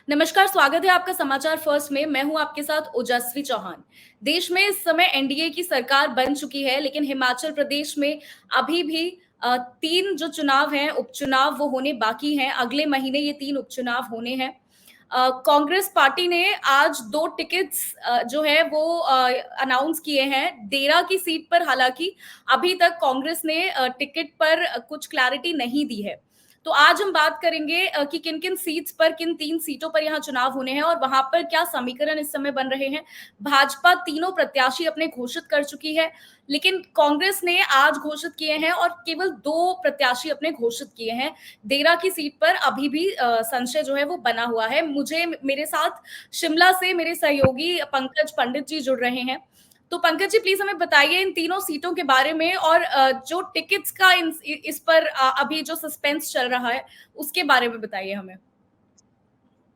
नमस्कार, स्वागत है आपका समाचार फर्स्ट में। मैं हूं आपके साथ ओजस्वी चौहान। देश में इस समय एनडीए की सरकार बन चुकी है, लेकिन हिमाचल प्रदेश में अभी भी 3 जो चुनाव हैं, उपचुनाव वो होने बाकी हैं। अगले महीने ये 3 उपचुनाव होने हैं। कांग्रेस पार्टी ने आज 2 टिकट्स जो है वो अनाउंस किए हैं। देरा की सीट पर हालांकि अभी तक कांग्रेस ने टिकट पर कुछ क्लैरिटी नहीं दी है। तो आज हम बात करेंगे कि किन-किन सीट्स पर, किन 3 सीटों पर यहाँ चुनाव होने हैं और वहाँ पर क्या समीकरण इस समय बन रहे हैं। भाजपा तीनों प्रत्याशी अपने घोषित कर चुकी है, लेकिन कांग्रेस ने आज घोषित किए हैं और केवल 2 प्रत्याशी अपने घोषित किए हैं। देरा की सीट पर अभी भी संशय जो है वो बना हुआ है। मेरे साथ शिमला से मेरे सहयोगी पंकज पंडित जी जुड़ रहे हैं। तो पंकज जी प्लीज हमें बताइए इन तीनों सीटों के बारे में और जो टिकट्स का इस पर अभी जो सस्पेंस चल रहा है उसके बारे में बताइए हमें।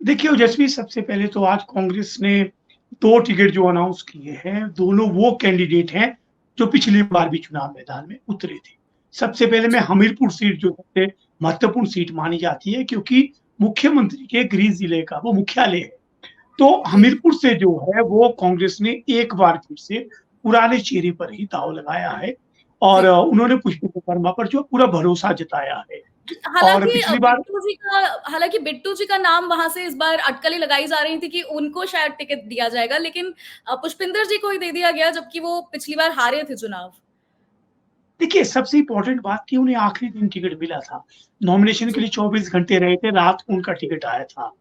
देखिए ओजस्वी, सबसे पहले तो आज कांग्रेस ने 2 टिकट जो अनाउंस किए हैं, दोनों वो कैंडिडेट हैं जो पिछली बार भी चुनाव मैदान में उतरे थे। सबसे पहले मैं जी। हमीरपुर सीट जो सबसे महत्वपूर्ण सीट मानी जाती है, क्योंकि मुख्यमंत्री के गृह जिले का वो मुख्यालय है। तो जी। हमीरपुर से जो है वो कांग्रेस ने एक बार फिर से पुराने चेहरे पर ही दांव लगाया है और जी। उन्होंने पुष्पा वर्मा पर जो पूरा भरोसा जताया है। और हालांकि पिछली बार बिट्टू जी का नाम वहां से इस बार अटकलें लगाई जा रही थी कि उनको शायद टिकट दिया जाएगा, लेकिन पुष्पिंदर जी को ही दे दिया गया, जबकि वो पिछली बार हारे थे चुनाव। देखिए, सबसे इम्पोर्टेंट बात कि उन्हें आखिरी दिन टिकट मिला था। नॉमिनेशन के जी। लिए 24 घंटे रहे थे, रात को उनका टिकट आया था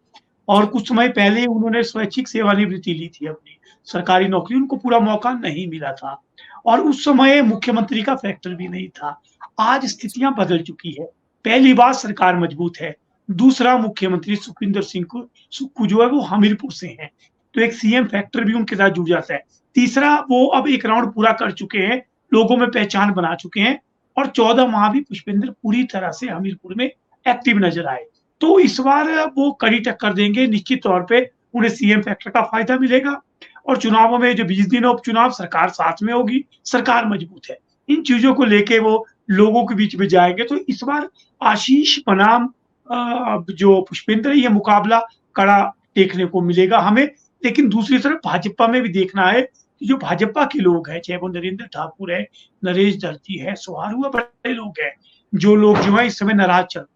और जी। कुछ समय पहले उन्होंने स्वैच्छिक सेवानिवृत्ति ली थी अपनी, सरकारी नौकरी उनको पूरा मौका नहीं मिला था और उस समय मुख्यमंत्री का फैक्टर भी नहीं था। आज स्थितियाँ बदल चुकी है। पहली बात, सरकार मजबूत है। दूसरा, मुख्यमंत्री सुखविंदर सिंह सुक्खू जो है वो हमीरपुर से हैं, तो एक सीएम फैक्टर भी उनके साथ जुड़ जाता है। तीसरा, वो अब एक राउंड पूरा कर चुके हैं, लोगों में पहचान बना चुके हैं और 14 माह भी पुष्पेंद्र पूरी तरह से हमीरपुर में एक्टिव नजर आए। तो इस बार वो कड़ी टक्कर देंगे, निश्चित तौर पे उन्हें सीएम फैक्टर का फायदा मिलेगा और चुनावों में जो 20 दिन उपचुनाव सरकार साथ में होगी, सरकार मजबूत है। इन चीजों को लेके वो लोगों के बीच में जाएंगे। तो इस बार आशीष बनाम जो पुष्पेंद्र, ये मुकाबला कड़ा देखने को मिलेगा हमें। लेकिन दूसरी तरफ भाजपा में भी देखना है कि जो भाजपा के लोग हैं, चाहे वो नरेंद्र ठाकुर है, नरेश दर्जी है, सुहारुआ, बड़े लोग हैं, जो लोग जो है इस समय नाराज चल,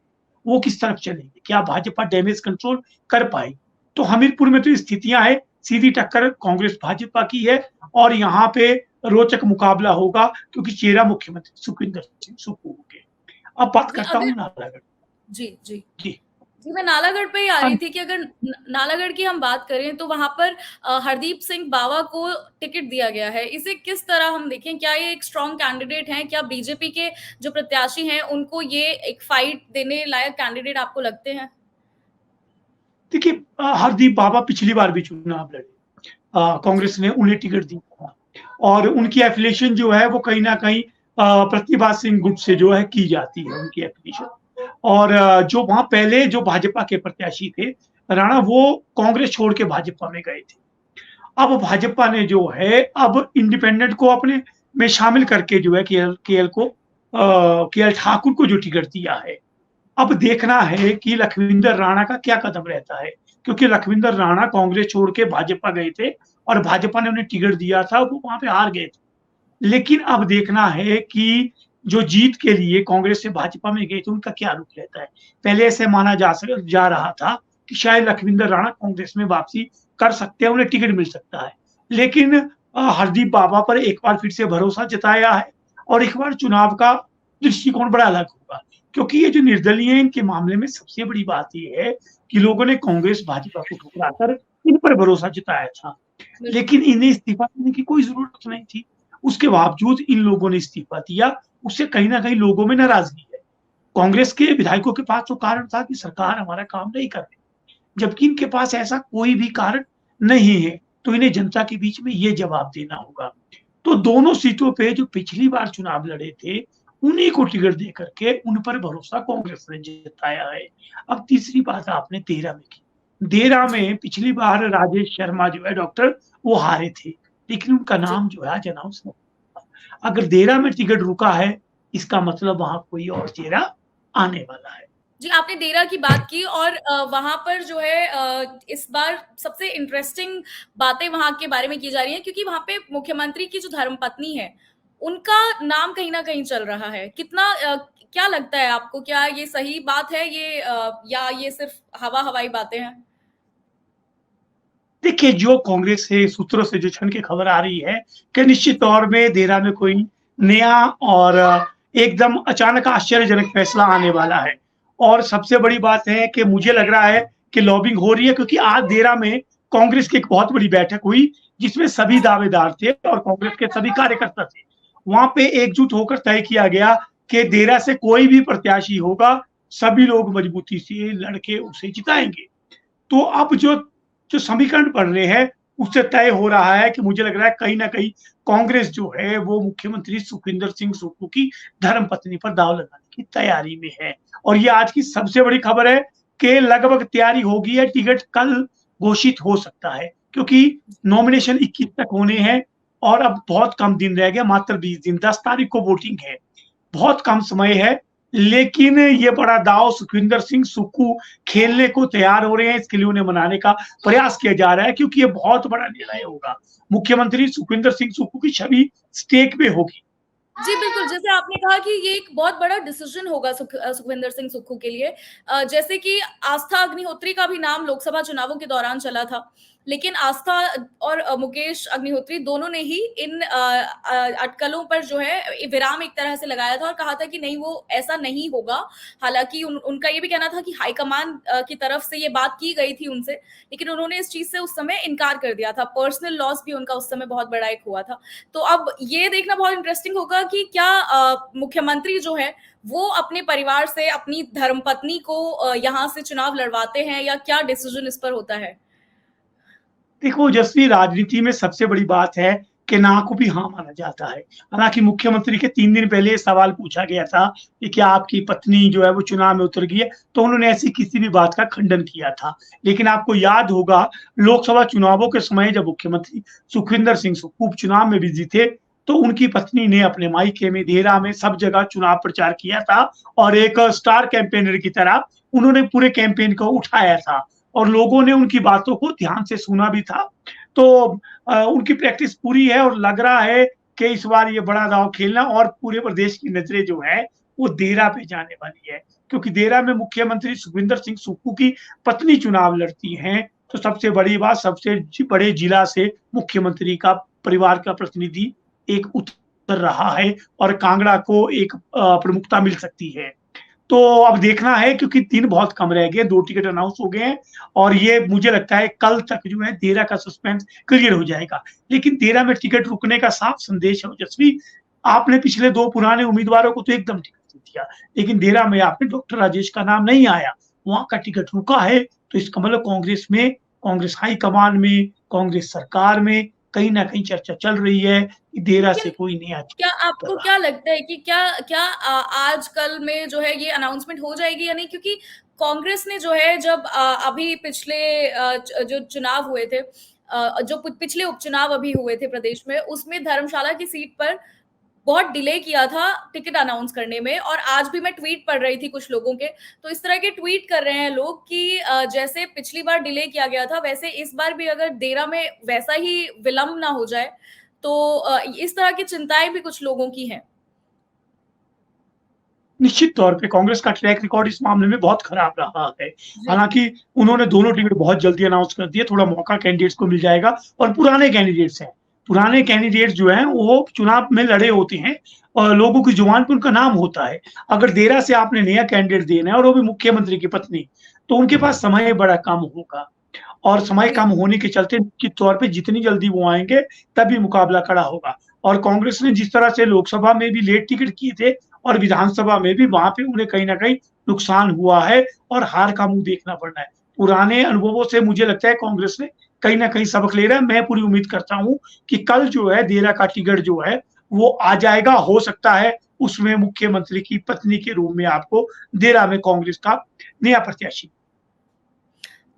वो किस तरफ चलेंगे, क्या भाजपा डैमेज कंट्रोल कर पाएगी। तो हमीरपुर में तो स्थितियां है, सीधी टक्कर कांग्रेस भाजपा की है और यहाँ पे रोचक मुकाबला होगा, क्योंकि चेहरा मुख्यमंत्री सुखविंदर सिंह सुक्खू होंगे। अब बात जी। करता अगर हूँ नालागढ़। जी। जी। जी। जी, मैं नालागढ़ पे ही आ रही थी कि अगर नालागढ़ की हम बात करें तो वहां पर हरदीप सिंह बावा को टिकट दिया गया है। इसे किस तरह हम देखें? क्या ये एक स्ट्रॉन्ग कैंडिडेट हैं? क्या बीजेपी के जो प्रत्याशी हैं उनको ये एक फाइट देने लायक कैंडिडेट आपको लगते हैं? देखिए, हरदीप बाबा पिछली बार भी चुनाव लड़े, जी। कांग्रेस ने उन्हें टिकट दिया था और उनकी एफिलिएशन जो है वो कहीं ना कहीं प्रतिभा सिंह गुट से जो है की जाती है उनकी एफिलिएशन। और जो वहां पहले जो भाजपा के प्रत्याशी थे राणा, वो कांग्रेस छोड़ के भाजपा में गए थे। अब भाजपा ने जो है अब इंडिपेंडेंट को अपने में शामिल करके जो है केएल ठाकुर को जो टिकट दिया है। अब देखना है कि लखविंदर राणा का क्या कदम रहता है, क्योंकि लखविंदर राणा कांग्रेस छोड़ के भाजपा गए थे और भाजपा ने उन्हें टिकट दिया था, वो वहां पे हार गए थे। लेकिन अब देखना है कि जो जीत के लिए कांग्रेस से भाजपा में गए थे उनका क्या रुख रहता है। पहले ऐसे माना जा रहा था कि शायद लखविंदर राणा कांग्रेस में वापसी कर सकते हैं, उन्हें टिकट मिल सकता है। लेकिन हरदीप बाबा पर एक बार फिर से भरोसा जताया है और एक बार चुनाव का दृष्टिकोण बड़ा अलग होगा, क्योंकि ये जो निर्दलीय है इनके मामले में सबसे बड़ी बात ये है कि लोगों ने कांग्रेस भाजपा को ठुकराकर इन पर भरोसा जताया था, बिल्कुल। लेकिन इन्हें इस्तीफा देने की कोई जरूरत नहीं थी। उसके बावजूद इन लोगों ने इस्तीफा दिया, उससे कहीं ना कहीं लोगों में नाराजगी है। कांग्रेस के विधायकों के पास तो कारण था कि सरकार हमारा काम नहीं कर रही, जबकि इनके पास ऐसा कोई भी कारण नहीं है। तो इन्हें जनता के बीच में ये जवाब देना होगा। तो दोनों सीटों पे जो पिछली बार चुनाव लड़े थे, उन्हीं को टिकट दे करके उन पर भरोसा कांग्रेस ने जताया है। अब तीसरी बात आपने देरा में की। देरा जी। में पिछली बार राजेश शर्मा जो है डॉक्टर, वो हारे थे, लेकिन उनका जी। नाम जो है आज अनाउंस नहीं हुआ। अगर देरा में टिकट रुका है, इसका मतलब वहां कोई और चेहरा आने वाला है। जी, आपने डेरा की बात की और वहाँ पर जो है इस बार सबसे इंटरेस्टिंग बातें वहाँ के बारे में की जा रही हैं क्योंकि वहाँ पे मुख्यमंत्री की जो धर्मपत्नी है, उनका नाम कहीं न कहीं चल रहा है। कितना क्या लगता है आपको? क्या ये सही बात है ये या ये सिर्फ़ हवा-हवाई बातें हैं? देखिए, जो कांग्रेस से सूत्रों से जो छन के खबर आ रही है कि निश्चित तौर में देरा में कोई नया और एकदम अचानक आश्चर्यजनक फैसला आने वाला है। और सबसे बड़ी बात है कि मुझे लग रहा है कि लॉबिंग हो रही है, क्योंकि आज देरा में कांग्रेस की एक बहुत बड़ी बैठक हुई, जिसमें सभी दावेदार थे और कांग्रेस के सभी कार्यकर्ता थे। वहाँ पे एकजुट होकर तय किया गया कि देरा से कोई भी प्रत्याशी होगा, सभी लोग मजबूती से लड़ के उसे जिताएँगे। तो अब जो जो समीकरण बन रहे हैं, उससे तय हो रहा है कि मुझे लग रहा है कहीं न कहीं कांग्रेस जो है वो मुख्यमंत्री सुखविंदर सिंह सुक्खू की धर्मपत्नी पर दाँव लगाने की तैयारी में है। और ये आज की सबसे बड़ी खबर है कि लगभग तैयारी हो गई है, टिकट कल घोषित हो सकता है, क्योंकि नॉमिनेशन 21 तक होने हैं और अब बहुत कम दिन रह गए, मात्र 20 दिन, 10 तारीख को वोटिंग है। बहुत कम समय है, लेकिन ये बड़ा दांव सुखविंदर सिंह सुक्खू खेलने को तैयार हो रहे हैं। इसके लिए उन्हें मनाने का प्रयास किया जा रहा है, क्योंकि ये बहुत बड़ा निर्णय होगा। मुख्यमंत्री सुखविंदर सिंह सुक्खू की छवि स्टेक पे होगी। जी, बिल्कुल, जैसे आपने कहा कि ये एक बहुत बड़ा डिसीज़न होगा सुखविंदर सिंह सुक्खू के लिए। जैसे कि आस्था अग्निहोत्री का भी नाम लोकसभा चुनावों के दौरान चला था, लेकिन आस्था और मुकेश अग्निहोत्री दोनों ने ही इन अटकलों पर जो है विराम एक तरह से लगाया था और कहा था कि नहीं, वो ऐसा नहीं होगा। हालाँकि उनका ये भी कहना था कि हाईकमान की तरफ से ये बात की गई थी उनसे, लेकिन उन्होंने इस चीज़ से उस समय इनकार कर दिया था। पर्सनल लॉस भी उनका उस समय बहुत बड़ा एक हुआ था। तो अब ये देखना बहुत इंटरेस्टिंग होगा कि क्या मुख्यमंत्री जो है वो अपने परिवार से अपनी धर्मपत्नी को यहाँ से चुनाव लड़वाते हैं या क्या डिसीजन इस पर होता है? देखो यशस्वी, राजनीति में सबसे बड़ी बात है कि ना को भी हाँ माना जाता है। हालाँकि मुख्यमंत्री के 3 दिन पहले ये सवाल पूछा गया था कि क्या आपकी पत्नी जो है वो चुनाव में उतर गई है? तो उन्होंने ऐसी किसी भी बात का खंडन किया था। लेकिन आपको याद होगा, लोकसभा चुनावों के समय जब मुख्यमंत्री सुखविंदर सिंह सुक्खू उपचुनाव में बिज़ी थे, तो उनकी पत्नी ने अपने मायके में, देरा में, सब जगह चुनाव प्रचार किया था और एक स्टार कैंपेनर की तरह उन्होंने पूरे कैंपेन को उठाया था। और लोगों ने उनकी बातों को ध्यान से सुना भी था। तो उनकी प्रैक्टिस पूरी है और लग रहा है कि इस बार ये बड़ा दांव खेलना और पूरे प्रदेश की नजरें जो है वो देरा पे जाने वाली है। क्योंकि देरा में मुख्यमंत्री सुखविंदर सिंह सुक्खू की पत्नी चुनाव लड़ती हैं, तो सबसे बड़ी बात, सबसे बड़े जिला से मुख्यमंत्री का परिवार का प्रतिनिधि एक उतर रहा है और कांगड़ा को एक प्रमुखता मिल सकती है। तो अब देखना है, क्योंकि दिन बहुत कम रह गए, 2 टिकट अनाउंस हो गए हैं और ये मुझे लगता है कल तक जो है देरा का सस्पेंस क्लियर हो जाएगा। लेकिन देरा में टिकट रुकने का साफ संदेश है ओजस्वी। आपने पिछले 2 पुराने उम्मीदवारों को तो एकदम टिकट दे दिया, लेकिन देरा में आपने डॉक्टर राजेश का नाम नहीं आया, वहाँ का टिकट रुका है। तो इसका मतलब कांग्रेस में, कांग्रेस हाईकमान में, कांग्रेस सरकार में कहीं न कहीं चर्चा चल रही है कि देरा लेकिन से कोई नया क्या चेहरा उतर आपको रहा क्या है। लगता है कि क्या क्या आजकल में जो है ये अनाउंसमेंट हो जाएगी या नहीं? क्योंकि कांग्रेस ने जो है जब अभी पिछले जो चुनाव हुए थे जो पिछले उपचुनाव अभी हुए थे प्रदेश में, उसमें धर्मशाला की सीट पर बहुत डिले किया था टिकट अनाउंस करने में और आज भी मैं ट्वीट पढ़ रही थी कुछ लोगों के, तो इस तरह के ट्वीट कर रहे हैं लोग कि जैसे पिछली बार डिले किया गया था, वैसे इस बार भी अगर देरा में वैसा ही विलंब ना हो जाए, तो इस तरह की चिंताएँ भी कुछ लोगों की हैं। निश्चित तौर पे कांग्रेस का ट्रैक रिकॉर्ड इस मामले में बहुत खराब रहा है। जी, हालाँकि उन्होंने दोनों टिकट बहुत जल्दी अनाउंस कर दिए, थोड़ा मौका कैंडिडेट्स को मिल जाएगा और पुराने कैंडिडेट्स हैं। पुराने कैंडिडेट्स जो हैं वो चुनाव में लड़े होते हैं और लोगों की जुबान पे उनका नाम होता है। अगर देरा से आपने नया कैंडिडेट देना है और वो भी मुख्यमंत्री की पत्नी, तो उनके पास समय बड़ा कम होगा। और समय जी, कम होने के चलते निश्चित तौर पे जितनी जल्दी वो आएँगे, तभी मुकाबला कड़ा होगा। और कांग्रेस ने जिस तरह से लोकसभा में भी लेट टिकट किए थे और विधानसभा में भी, वहाँ पे उन्हें कहीं न कहीं नुकसान हुआ है और हार का मुँह देखना पड़ रहा है। पुराने अनुभवों से मुझे लगता है कांग्रेस ने कहीं न कहीं सबक ले रहा है। मैं पूरी उम्मीद करता हूँ कि कल जो है देरा का टिकट जो है वो आ जाएगा। हो सकता है उसमें मुख्यमंत्री की पत्नी के रूप में आपको देरा में कांग्रेस का नया प्रत्याशी।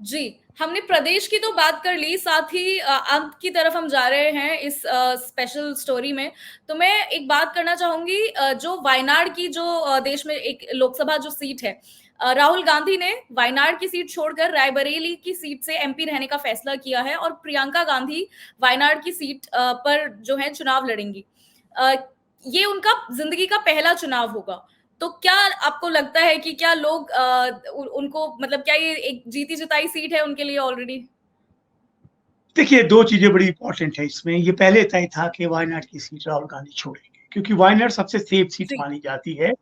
जी। हमने प्रदेश की तो बात कर ली, साथ ही अंत की तरफ हम जा रहे हैं इस स्पेशल स्टोरी में। तो मैं एक बात करना चाहूँगी जो वायनाड की जो देश में एक लोकसभा जो सीट है राहुल गांधी ने वायनाड की सीट छोड़कर रायबरेली की सीट से एमपी रहने का फैसला किया है और प्रियंका गांधी वायनाड की सीट पर जो है चुनाव लड़ेंगी। ये उनका जिंदगी का पहला चुनाव होगा। तो क्या आपको लगता है कि क्या लोग उनको मतलब क्या ये एक जीती जिताई सीट है उनके लिए ऑलरेडी? देखिए, 2 चीज़ें बड़ी इम्पोर्टेंट है इसमें। ये पहले तय था कि वायनाड की सीट राहुल गांधी छोड़ेंगे, क्योंकि वायनाड सबसे सेफ सीट जी। मानी जाती है,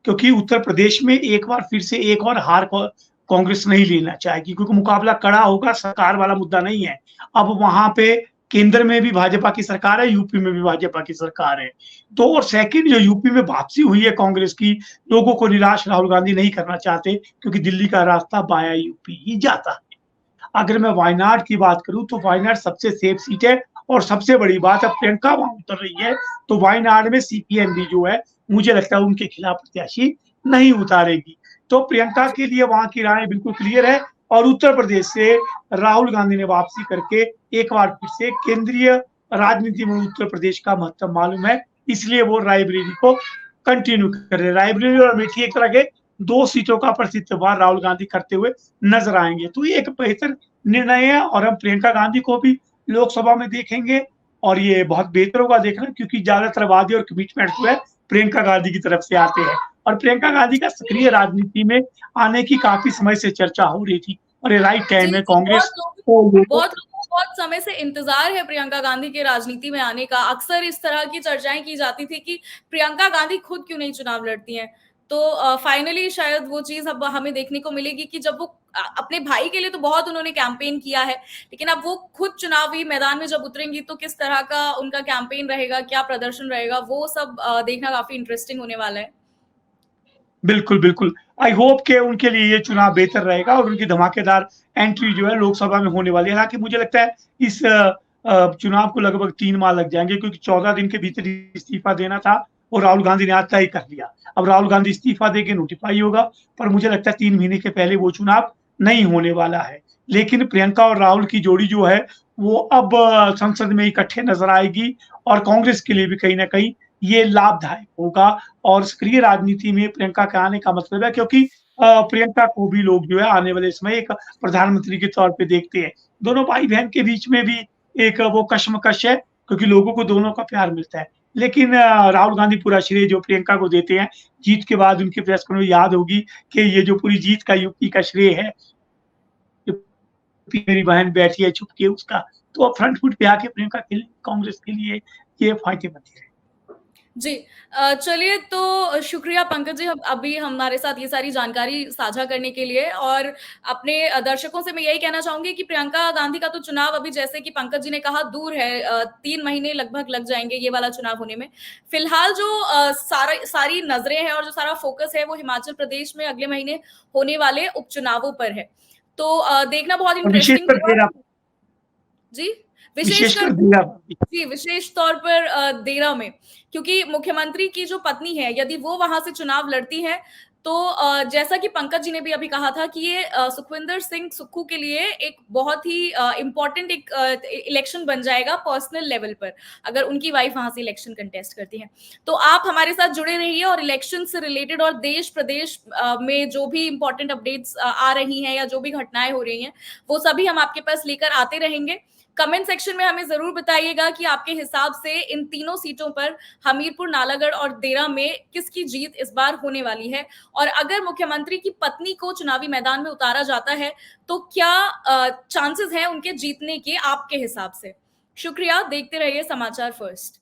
क्योंकि उत्तर प्रदेश में एक बार फिर से एक और हार कांग्रेस नहीं लेना चाहेगी, क्योंकि मुकाबला कड़ा होगा, सरकार वाला मुद्दा नहीं है। अब वहाँ पे केंद्र में भी भाजपा की सरकार है, यूपी में भी भाजपा की सरकार है। तो और सेकंड, जो यूपी में वापसी हुई है कांग्रेस की, लोगों को निराश राहुल गांधी नहीं करना चाहते, क्योंकि दिल्ली का रास्ता बाया यूपी ही जाता है। अगर मैं वायनाड की बात करूं तो वायनाड सबसे सेफ सीट है, और सबसे बड़ी बात है प्रियंका वहां उतर रही है तो वायनाड में सीपीएम भी जो है, मुझे लगता है उनके खिलाफ प्रत्याशी नहीं उतारेगी। तो प्रियंका के लिए वहां की राय बिल्कुल क्लियर है, और उत्तर प्रदेश से राहुल गांधी ने वापसी करके एक बार फिर से केंद्रीय राजनीति में उत्तर प्रदेश का महत्व मालूम है, इसलिए वो रायबरेली को कंटिन्यू कर रहे हैं। रायबरेली और अमेठी एक तरह के 2 सीटों का प्रतिनिधित्व राहुल गांधी करते हुए नजर आएंगे। तो ये एक बेहतर निर्णय है, और हम प्रियंका गांधी को भी लोकसभा में देखेंगे, और ये बहुत बेहतर होगा देखना, क्योंकि ज्यादातर वादे और कमिटमेंट जो है प्रियंका गांधी की तरफ से आते हैं, और प्रियंका गांधी का सक्रिय राजनीति में आने की काफी समय से चर्चा हो रही थी, और ये राइट टाइम है कांग्रेस को। बहुत लोगों को बहुत समय से इंतजार है प्रियंका गांधी के राजनीति में आने का। अक्सर इस तरह की चर्चाएं की जाती थी कि प्रियंका गांधी खुद क्यों नहीं चुनाव लड़ती हैं। तो फाइनली शायद वो चीज अब हमें देखने को मिलेगी कि जब वो अपने भाई के लिए तो बहुत उन्होंने कैंपेन किया है, लेकिन अब वो खुद चुनावी मैदान में जब उतरेंगी तो किस तरह का उनका कैंपेन रहेगा, क्या प्रदर्शन रहेगा, वो सब देखना काफी इंटरेस्टिंग होने वाला है। बिल्कुल, बिल्कुल। आई होप कि उनके लिए ये चुनाव बेहतर रहेगा, और उनकी धमाकेदार एंट्री जो है लोकसभा में होने वाली है। हालाँकि मुझे लगता है इस चुनाव को लगभग 3 माह लग जाएँगे, क्योंकि 14 दिन के भीतर इस्तीफा देना था, और राहुल गांधी ने आज तय कर लिया। अब राहुल गांधी इस्तीफा देके नोटिफाई होगा, पर मुझे लगता है 3 महीने के पहले वो चुनाव नहीं होने वाला है। लेकिन प्रियंका और राहुल की जोड़ी जो है, वो अब संसद में इकट्ठे नज़र आएगी, और कांग्रेस के लिए भी कहीं न कहीं ये लाभदायक होगा। और सक्रिय राजनीति में प्रियंका के आने का मतलब है, क्योंकि प्रियंका को भी लोग जो है आने वाले समय एक प्रधानमंत्री के तौर पे देखते हैं। दोनों भाई-बहन के बीच में भी एक वो कशमकश है, क्योंकि लोगों को दोनों का प्यार मिलता है। लेकिन राहुल गांधी पूरा श्रेय जो प्रियंका को देते हैं, जीत के बाद उनकी प्रेस कॉन्फ्रेंस में याद होगी कि ये जो पूरी जीत का यूपी का श्रेय है, मेरी बहन बैठी है छुप के उसका। तो अब फ्रंट फुट पे आके प्रियंका के लिए, कांग्रेस के लिए ये फायदेमंद है। जी। चलिए, तो शुक्रिया पंकज जी, अभी हमारे साथ ये सारी जानकारी साझा करने के लिए। और अपने दर्शकों से मैं यही कहना चाहूंगी कि प्रियंका गांधी का तो चुनाव अभी, जैसे कि पंकज जी ने कहा, दूर है। 3 महीने लगभग लग जाएंगे ये वाला चुनाव होने में। फिलहाल जो सारी नजरें हैं और जो सारा फोकस है वो हिमाचल प्रदेश में अगले महीने होने वाले उपचुनावों पर है। तो देखना बहुत इंटरेस्टिंग होगा। जी, विशेषकर जी, विशेष तौर पर देरा में, क्योंकि मुख्यमंत्री की जो पत्नी है, यदि वो वहां से चुनाव लड़ती है तो जैसा कि पंकज जी ने भी अभी कहा था कि ये सुखविंदर सिंह सुक्खू के लिए एक बहुत ही इम्पोर्टेंट एक इलेक्शन बन जाएगा पर्सनल लेवल पर, अगर उनकी वाइफ वहां से इलेक्शन कंटेस्ट करती है। तो आप हमारे साथ जुड़े रहिए, और इलेक्शन से रिलेटेड और देश प्रदेश में जो भी इम्पोर्टेंट अपडेट्स आ रही हैं या जो भी घटनाएं हो रही हैं, वो सभी हम आपके पास लेकर आते रहेंगे। कमेंट सेक्शन में हमें जरूर बताइएगा कि आपके हिसाब से इन तीनों सीटों पर, हमीरपुर, नालागढ़ और देरा में, किसकी जीत इस बार होने वाली है। और अगर मुख्यमंत्री की पत्नी को चुनावी मैदान में उतारा जाता है तो क्या चांसेस हैं उनके जीतने के आपके हिसाब से? शुक्रिया, देखते रहिए समाचार फर्स्ट।